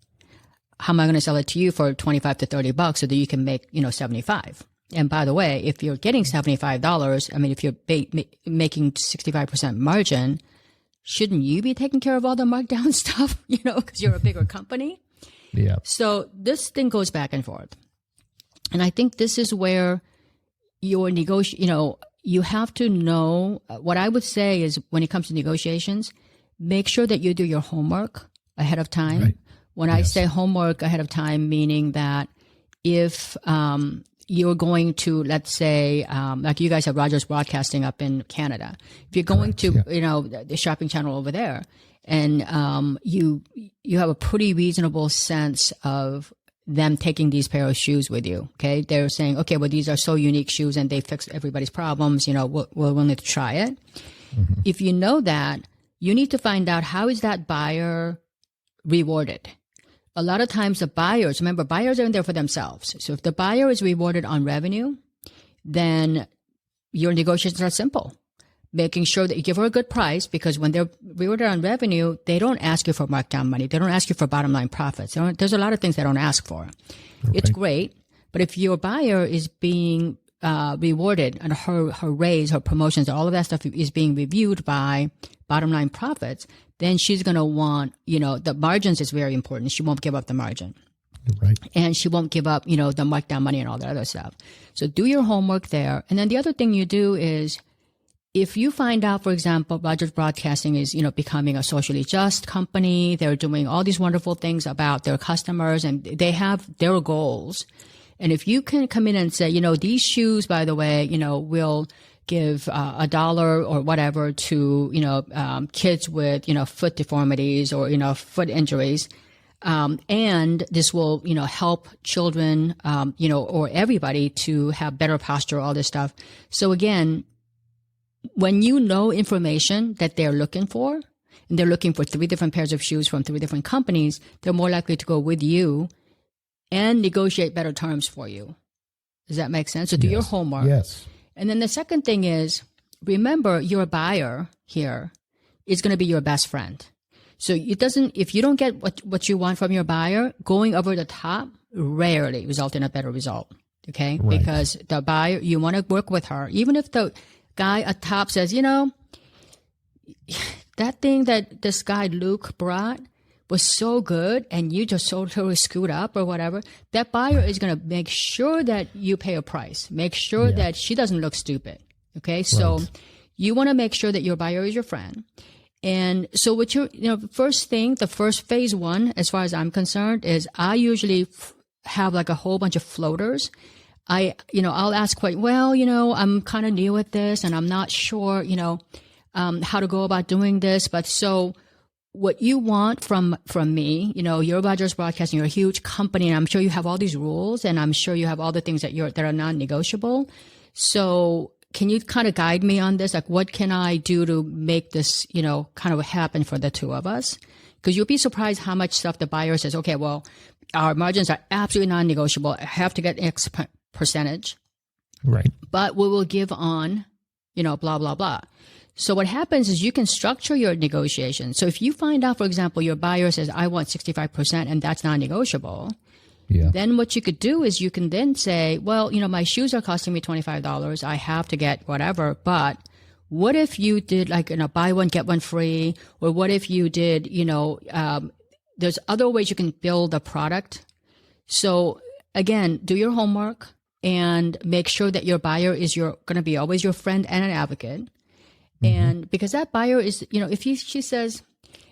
How am I going to sell it to you for $25 to $30 so that you can make, $75? And by the way, if you're getting $75, if you're making 65% margin, shouldn't you be taking care of all the markdown stuff, because you're a bigger company? Yeah. So this thing goes back and forth. And I think this is where your you have to know, what I would say is when it comes to negotiations, make sure that you do your homework ahead of time. Right. When I say homework ahead of time, meaning that if you're going to, let's say, like you guys have Rogers Broadcasting up in Canada, if you're going to, the shopping channel over there, and you have a pretty reasonable sense of them taking these pair of shoes with you, okay? They're saying, okay, well, these are so unique shoes and they fix everybody's problems, we're willing to try it. Mm-hmm. If you know that, you need to find out, how is that buyer rewarded? A lot of times the buyers, remember, buyers are in there for themselves. So if the buyer is rewarded on revenue, then your negotiations are simple. Making sure that you give her a good price, because when they're rewarded on revenue, they don't ask you for markdown money. They don't ask you for bottom line profits. There's a lot of things they don't ask for. Okay. It's great. But if your buyer is being rewarded, and her raise, her promotions, all of that stuff is being reviewed by bottom line profits, then she's going to want, the margins is very important. She won't give up the margin. Right. And she won't give up, the markdown money and all that other stuff. So do your homework there. And then the other thing you do is, if you find out, for example, Rogers Broadcasting is, becoming a socially just company, they're doing all these wonderful things about their customers, and they have their goals. And if you can come in and say, these shoes, by the way, will give $1 or whatever to, kids with, foot deformities or, foot injuries. And this will, help children, or everybody to have better posture, all this stuff. So again, when you know information that they're looking for, and they're looking for 3 different pairs of shoes from 3 different companies, they're more likely to go with you and negotiate better terms for you. Does that make sense? So do your homework. Yes. And then the second thing is, remember, your buyer here is going to be your best friend. So if you don't get what you want from your buyer, going over the top rarely result in a better result. Okay. Right. Because the buyer, you want to work with her, even if the guy at top says, that thing that this guy Luke brought was so good and you just totally screwed up or whatever, that buyer is going to make sure that you pay a price. Make sure that she doesn't look stupid. Okay. So you want to make sure that your buyer is your friend. And so what first thing, the first phase 1, as far as I'm concerned, is I usually have like a whole bunch of floaters. I'll ask I'm kind of new at this and I'm not sure, how to go about doing this. But so what you want from me, you're Rogers Broadcasting, you're a huge company, and I'm sure you have all these rules, and I'm sure you have all the things that are non-negotiable. So can you kind of guide me on this? Like, what can I do to make this, kind of happen for the two of us? Because you'll be surprised how much stuff the buyer says, okay, well, our margins are absolutely non-negotiable. I have to get X percentage. Right. but we will give on, blah, blah, blah. So what happens is you can structure your negotiation. So if you find out, for example, your buyer says, I want 65% and that's non-negotiable, Yeah. then what you could do is you can then say, well, my shoes are costing me $25. I have to get whatever, but what if you did buy one, get one free? Or what if you did, there's other ways you can build a product. So again, do your homework and make sure that your buyer is going to be always your friend and an advocate. And because that buyer is, if she says,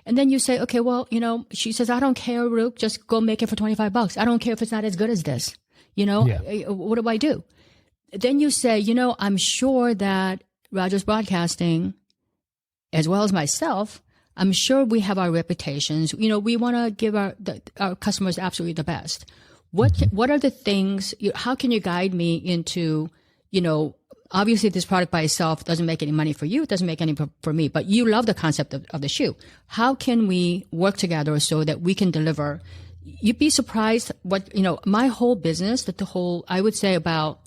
and then you say, okay, well, she says, I don't care, Rook, just go make it for $25. I don't care if it's not as good as this. What do I do? Then you say, I'm sure that Rogers Broadcasting, as well as myself, I'm sure we have our reputations. We want to give our customers absolutely the best. What are the things, how can you guide me into, obviously this product by itself doesn't make any money for you. It doesn't make any for me, but you love the concept of the shoe. How can we work together so that we can deliver? You'd be surprised what, my whole business, I would say about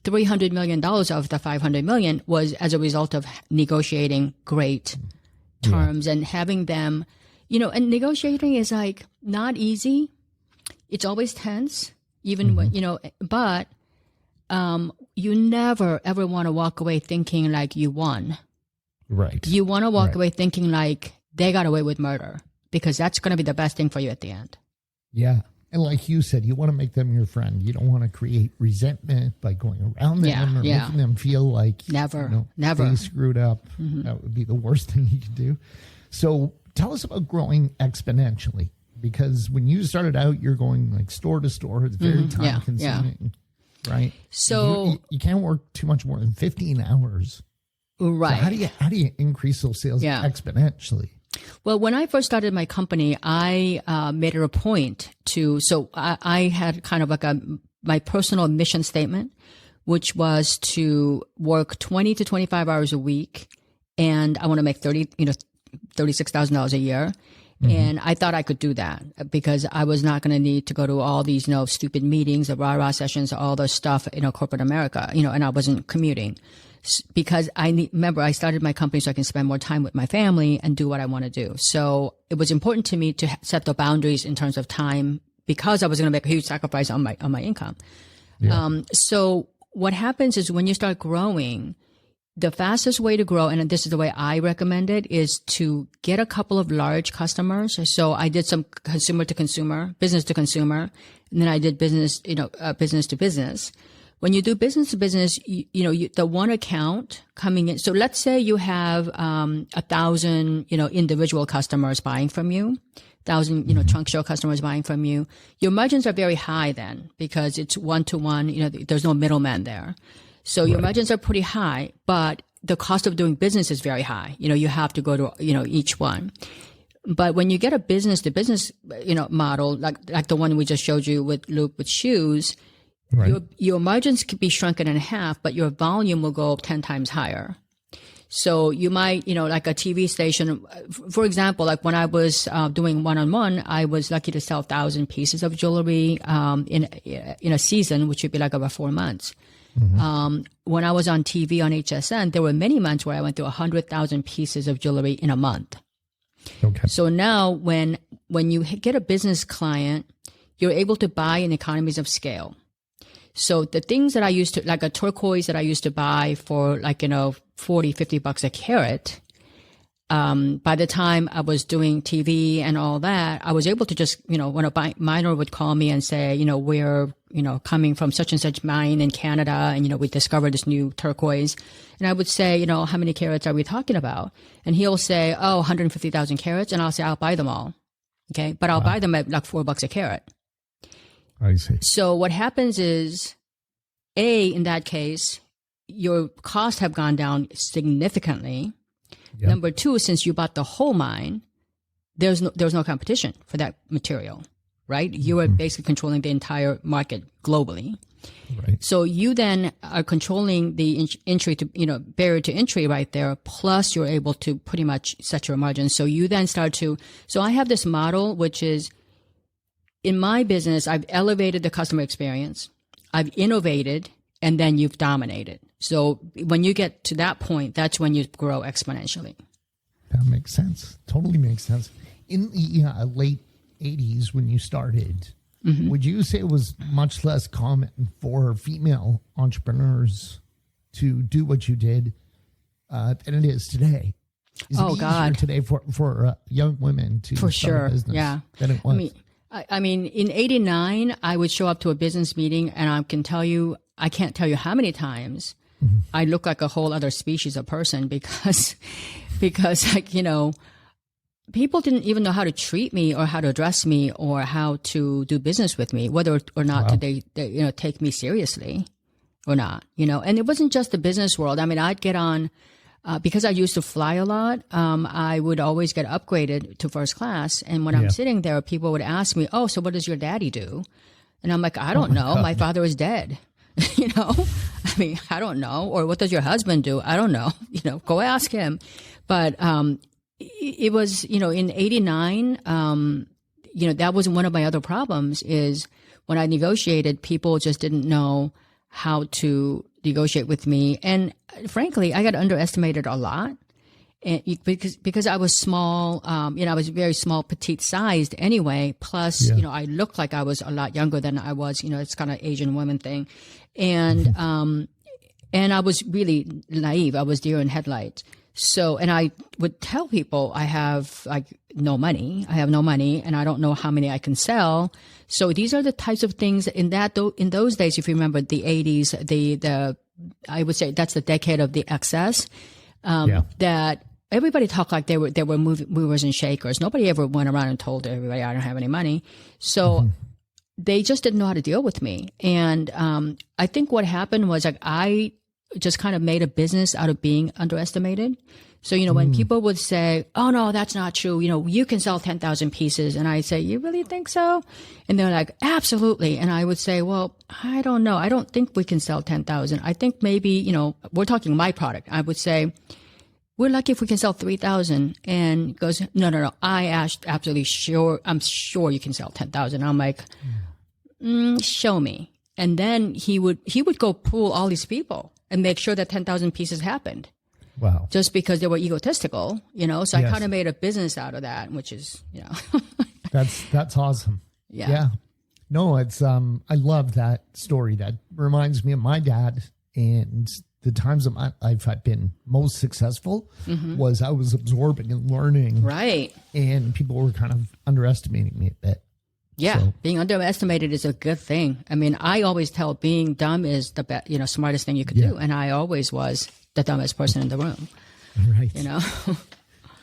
$300 million of the $500 million was as a result of negotiating great terms and having them, and negotiating is not easy. It's always tense, even when, but you never, ever want to walk away thinking like you won. Right. You want to walk away thinking like they got away with murder, because that's going to be the best thing for you at the end. Yeah. And like you said, you want to make them your friend. You don't want to create resentment by going around them or making them feel like never they screwed up. That would be the worst thing you could do. So tell us about growing exponentially, because when you started out, you're going like store to store. It's very time consuming, right? So you can't work too much more than 15 hours. Right. So how do you increase those sales exponentially? Well, when I first started my company, I made it a point to, I had kind of like my personal mission statement, which was to work 20 to 25 hours a week. And I want to make $36,000 a year. And I thought I could do that because I was not going to need to go to all these, stupid meetings, the rah-rah sessions, all the stuff, corporate America, and I wasn't commuting. Because remember, I started my company so I can spend more time with my family and do what I want to do. So it was important to me to set the boundaries in terms of time, because I was going to make a huge sacrifice on my income. Yeah. So what happens is when you start growing, the fastest way to grow, and this is the way I recommend it, is to get a couple of large customers. So I did some consumer to consumer, business to consumer, and then I did business, business to business. When you do business to business, the one account coming in. So let's say you have 1,000, individual customers buying from you, 1,000, trunk show customers buying from you. Your margins are very high then, because it's one-to-one. There's no middleman there. So your margins are pretty high, but the cost of doing business is very high. You have to go to, each one. But when you get a business to business, model, like the one we just showed you with Luke with shoes, your margins could be shrunken in half, but your volume will go 10 times higher. So you might, like a TV station, for example, like when I was doing one-on-one, I was lucky to sell 1,000 pieces of jewelry in a season, which would be like about 4 months. When I was on TV on HSN, there were many months where I went through 100,000 pieces of jewelry in a month. Okay. So now when you get a business client, you're able to buy in economies of scale. So the things that I used to, like a turquoise that I used to buy for $40, $50 a carat, by the time I was doing TV and all that, I was able to just, when a miner would call me and say, we're, coming from such and such mine in Canada, and, we discovered this new turquoise. And I would say, how many carats are we talking about? And he'll say, 150,000 carats. And I'll say, I'll buy them all. Okay. But I'll buy them at like $4 a carat. I see. So what happens is, in that case, your costs have gone down significantly. Yep. Number two, since you bought the whole mine, there's no competition for that material, right? You are basically controlling the entire market globally. Right. So you then are controlling the entry to, barrier to entry right there. Plus you're able to pretty much set your margins. So you then so I have this model, which is, in my business, I've elevated the customer experience. I've innovated and then you've dominated. So when you get to that point, that's when you grow exponentially. That makes sense. Totally makes sense. In the late 80s when you started, would you say it was much less common for female entrepreneurs to do what you did than it is today? Is it easier today for young women to start a business than it was? I mean, in 89, I would show up to a business meeting, and I can't tell you how many times I look like a whole other species of person because like, people didn't even know how to treat me or how to address me or how to do business with me, whether or not they take me seriously or not, and it wasn't just the business world. I mean, I'd get on, because I used to fly a lot, I would always get upgraded to first class. And when I'm sitting there, people would ask me, "Oh, so what does your daddy do?" And I'm like, "I don't know. God. My father is dead." I mean, I don't know. Or what does your husband do? I don't know. Go ask him. But it was, in 89, that was one of my other problems is when I negotiated, people just didn't know how to negotiate with me. And frankly, I got underestimated a lot. And because I was small, I was very small, petite sized anyway. Plus, I looked like I was a lot younger than I was. It's kind of Asian woman thing, and I was really naive. I was deer in headlights. So, and I would tell people I have no money. I have no money, and I don't know how many I can sell. So these are the types of things in those days. If you remember the 80s, I would say that's the decade of the excess. That everybody talked like they were movers and shakers. Nobody ever went around and told everybody I don't have any money. So they just didn't know how to deal with me. And I think what happened was I just kind of made a business out of being underestimated. So, when people would say, "Oh, no, that's not true. You can sell 10,000 pieces." And I say, "You really think so?" And they're like, "Absolutely." And I would say, "Well, I don't know. I don't think we can sell 10,000. I think maybe, we're talking my product." I would say, "We're lucky if we can sell 3,000. And he goes, No. Absolutely sure. I'm sure you can sell 10,000. I'm like, show me. And then he would go pull all these people and make sure that 10,000 pieces happened. Wow. Just because they were egotistical, So I kind of made a business out of that, which is, That's awesome. Yeah. No, it's, I love that story. That reminds me of my dad, and the times of my life I've been most successful was I was absorbing and learning. Right. And people were kind of underestimating me a bit. Yeah. So. Being underestimated is a good thing. I mean, I always tell being dumb is the best, smartest thing you could do. And I always was the dumbest person in the room. Right.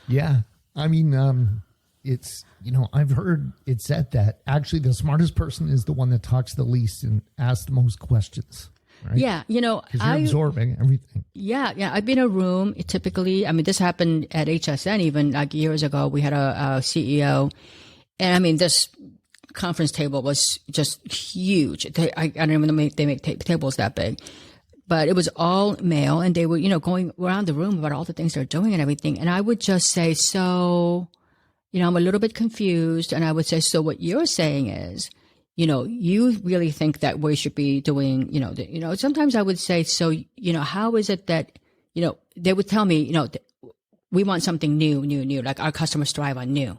Yeah. I mean, it's, I've heard it said that actually the smartest person is the one that talks the least and asks the most questions. Right? Yeah, because you're absorbing everything. Yeah. I've been in a room typically. I mean, this happened at HSN even years ago. We had a CEO, and I mean, this conference table was just huge. I don't even know if they make tables that big, but it was all male, and they were going around the room about all the things they're doing and everything. And I would just say, so, I'm a little bit confused, and I would say, so what you're saying is, you really think that we should be doing, sometimes I would say, so, how is it that, they would tell me, we want something new, like our customers thrive on new.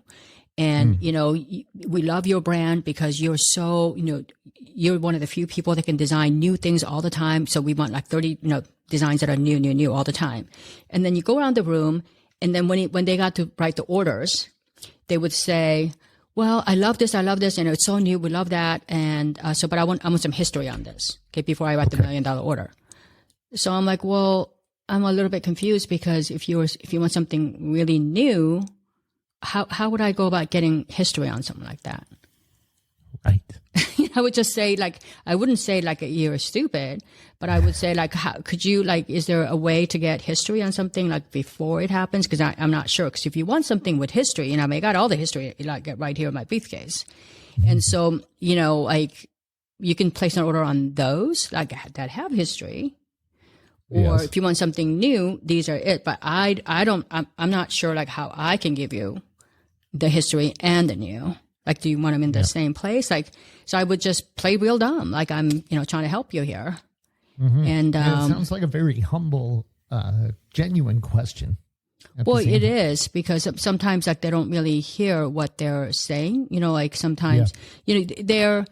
And, we love your brand because you're so, you're one of the few people that can design new things all the time. So we want like 30, designs that are new all the time. And then you go around the room, and then when they got to write the orders, they would say, well, I love this, and it's so new, we love that, and but I want some history on this, okay, before I write the $1 million order. So I'm like, well, I'm a little bit confused because if you want something really new, how would I go about getting history on something like that? Right. I would just say I wouldn't say you're stupid, but I would say how could you is there a way to get history on something before it happens? Because I'm not sure. Because if you want something with history, I got all the history right here in my briefcase, and so you can place an order on those that have history, or if you want something new, these are it. But I'm not sure how I can give you the history and the new. Do you want them in the same place? So I would just play real dumb, I'm, trying to help you here. And it sounds like a very humble, genuine question. Well, it is, because sometimes like they don't really hear what they're saying. Like sometimes, they're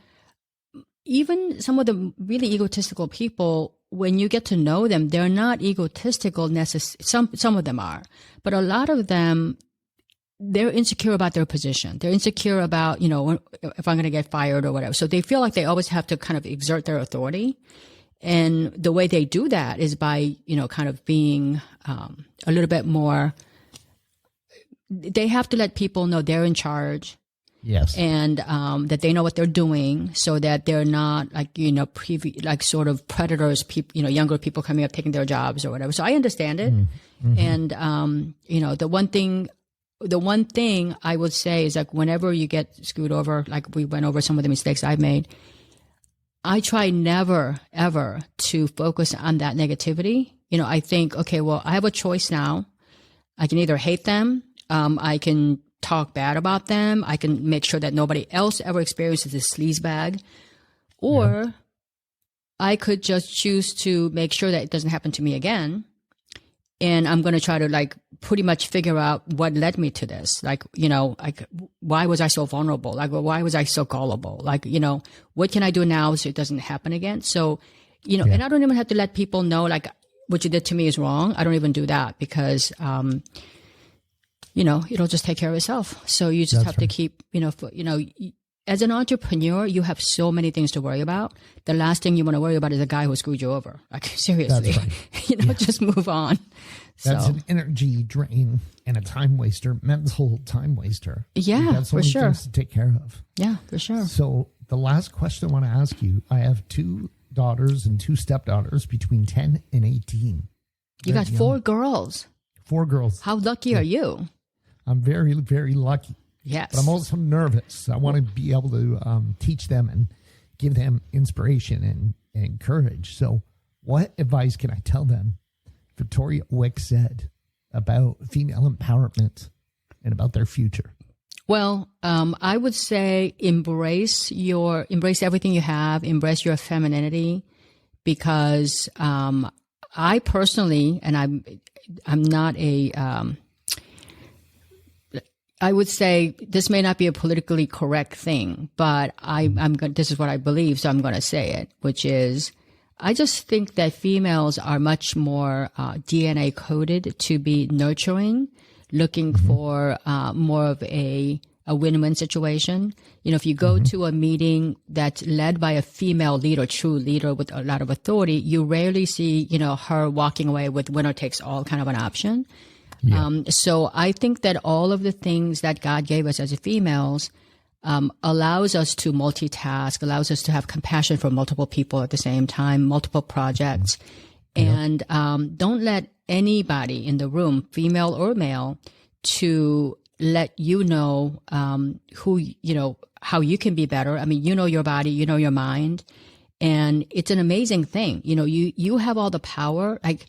even some of the really egotistical people. When you get to know them, they're not egotistical necessarily. Some of them are, but a lot of them, they're insecure about their position. They're insecure about, if I'm going to get fired or whatever. So they feel like they always have to kind of exert their authority. And the way they do that is by, kind of being a little bit more, they have to let people know they're in charge. Yes. And that they know what they're doing, so that they're not like, like sort of predators, people, younger people coming up, taking their jobs or whatever. So I understand it. And, the one thing I would say is like, whenever you get screwed over, like we went over some of the mistakes I've made, I try never, ever to focus on that negativity. I think, okay, well, I have a choice now. I can either hate them. I can talk bad about them. I can make sure that nobody else ever experiences this sleazebag. Or I could just choose to make sure that it doesn't happen to me again. And I'm going to try to like pretty much figure out what led me to this. Like, why was I so vulnerable? Like, why was I so gullible? Like, what can I do now so it doesn't happen again? So, and I don't even have to let people know like what you did to me is wrong. I don't even do that, because, it'll just take care of itself. So you just have to keep, as an entrepreneur, you have so many things to worry about. The last thing you want to worry about is the guy who screwed you over. Like, seriously, just move on. That's an energy drain and a time waster, mental time waster. Yeah, so for many sure. things to take care of. Yeah, for sure. So the last question I want to ask you, I have 2 daughters and 2 stepdaughters between 10 and 18. You got 4 girls. 4 girls. How lucky are you? I'm very, very lucky. Yes. But I'm also nervous. I want to be able to teach them and give them inspiration and courage. So what advice can I tell them Victoria Wieck said about female empowerment and about their future? Well, I would say embrace everything you have, embrace your femininity, because I personally, and I'm not I would say this may not be a politically correct thing, but this is what I believe, so I'm going to say it, which is, I just think that females are much more DNA coded to be nurturing, looking for more of a win-win situation. If you go to a meeting that's led by a female leader, true leader with a lot of authority, you rarely see, her walking away with winner takes all kind of an option. Yeah. So I think that all of the things that God gave us as females allows us to multitask, allows us to have compassion for multiple people at the same time, multiple projects. And don't let anybody in the room, female or male, to let you know how you can be better. I mean, your body, your mind, and it's an amazing thing. You have all the power. Like,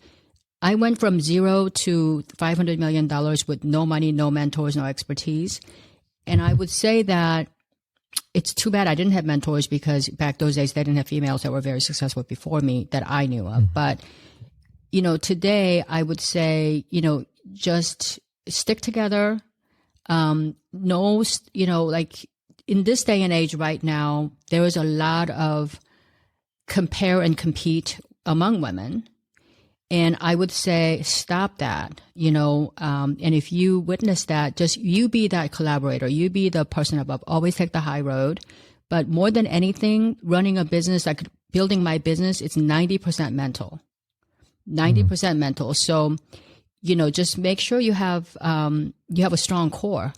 I went from 0 to $500 million with no money, no mentors, no expertise. And I would say that it's too bad I didn't have mentors, because back those days, they didn't have females that were very successful before me that I knew of. But, today I would say, just stick together. Like in this day and age right now, there is a lot of compare and compete among women. And I would say, stop that, and if you witness that, just you be that collaborator, you be the person above, always take the high road. But more than anything, running a business, like building my business, it's 90% mental, 90% mental. So, just make sure you have a strong core.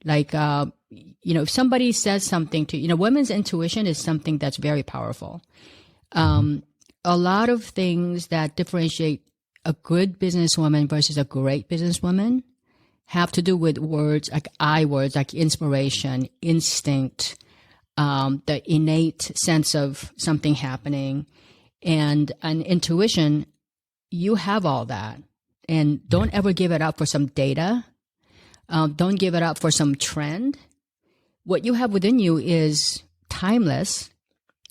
Like, if somebody says something to, women's intuition is something that's very powerful. A lot of things that differentiate a good businesswoman versus a great businesswoman have to do with words, like inspiration, instinct, the innate sense of something happening, and an intuition. You have all that, and don't ever give it up for some data. Don't give it up for some trend. What you have within you is timeless.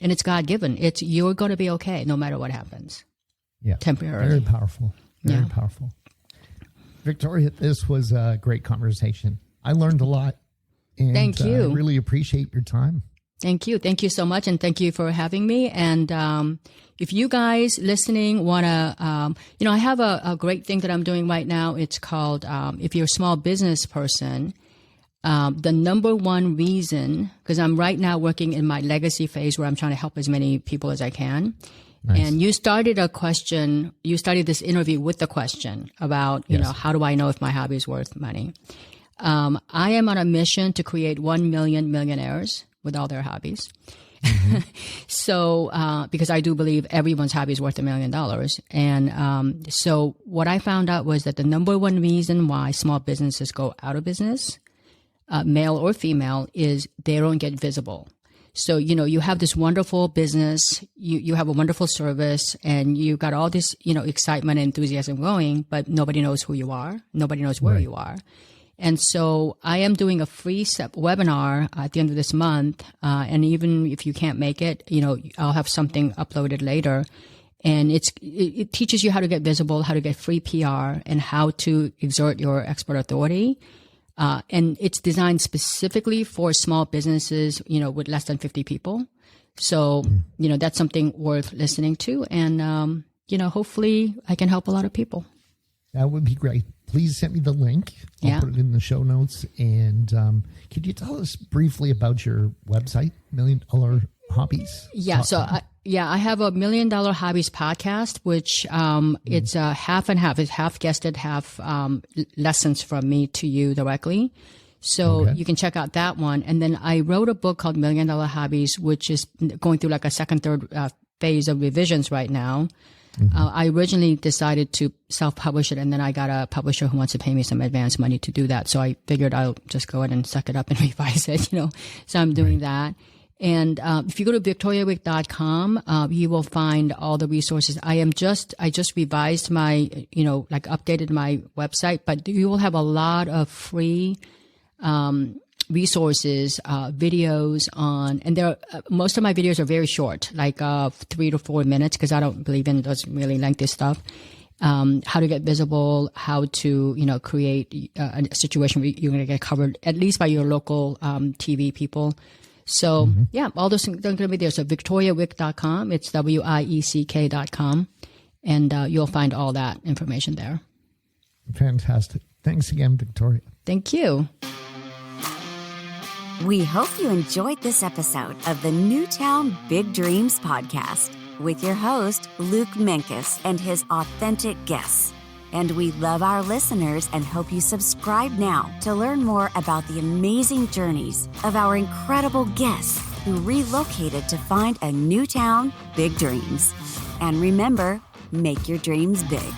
and it's God-given. You're going to be okay no matter what happens. Yeah. Temporarily. Very powerful. Very powerful. Victoria, this was a great conversation. I learned a lot. And thank you. I really appreciate your time. Thank you. Thank you so much. And thank you for having me. And if you guys listening want to, I have a great thing that I'm doing right now. It's called, if you're a small business person, the number one reason, because I'm right now working in my legacy phase where I'm trying to help as many people as I can. Nice. And you started this interview with the question about, how do I know if my hobby is worth money? I am on a mission to create 1 million millionaires with all their hobbies. Mm-hmm. So, because I do believe everyone's hobby is worth $1 million. And so what I found out was that the number one reason why small businesses go out of business, male or female, is they don't get visible. So, you have this wonderful business, you have a wonderful service, and you got all this, excitement and enthusiasm going, but nobody knows who you are. Nobody knows where you are. And so I am doing a free webinar at the end of this month. And even if you can't make it, I'll have something uploaded later. And it teaches you how to get visible, how to get free PR, and how to exert your expert authority. And it's designed specifically for small businesses, with less than 50 people. So, that's something worth listening to. And, hopefully I can help a lot of people. That would be great. Please send me the link. I'll put it in the show notes. And could you tell us briefly about your website, $1 Million Hobbies? Yeah. So, I have a $1 Million Hobbies podcast, which it's half and half. It's half guested, half lessons from me to you directly. So you can check out that one. And then I wrote a book called $1 Million Hobbies, which is going through like a second, third phase of revisions right now. Mm-hmm. I originally decided to self-publish it, and then I got a publisher who wants to pay me some advance money to do that. So I figured I'll just go ahead and suck it up and revise it, So I'm doing that. And if you go to victoriawieck.com, you will find all the resources. I just revised my, updated my website, but you will have a lot of free resources, videos on, and most of my videos are very short, like 3 to 4 minutes, because I don't believe in those really lengthy stuff. How to get visible, how to, create a situation where you're going to get covered at least by your local TV people. So all those things are going to be there. So victoriawieck.com, it's WIECK.com, and you'll find all that information there. Fantastic. Thanks again, Victoria. Thank you. We hope you enjoyed this episode of the Newtown Big Dreams podcast with your host, Luke Menkes, and his authentic guests. And we love our listeners and hope you subscribe now to learn more about the amazing journeys of our incredible guests who relocated to find a new town, big dreams. And remember, make your dreams big.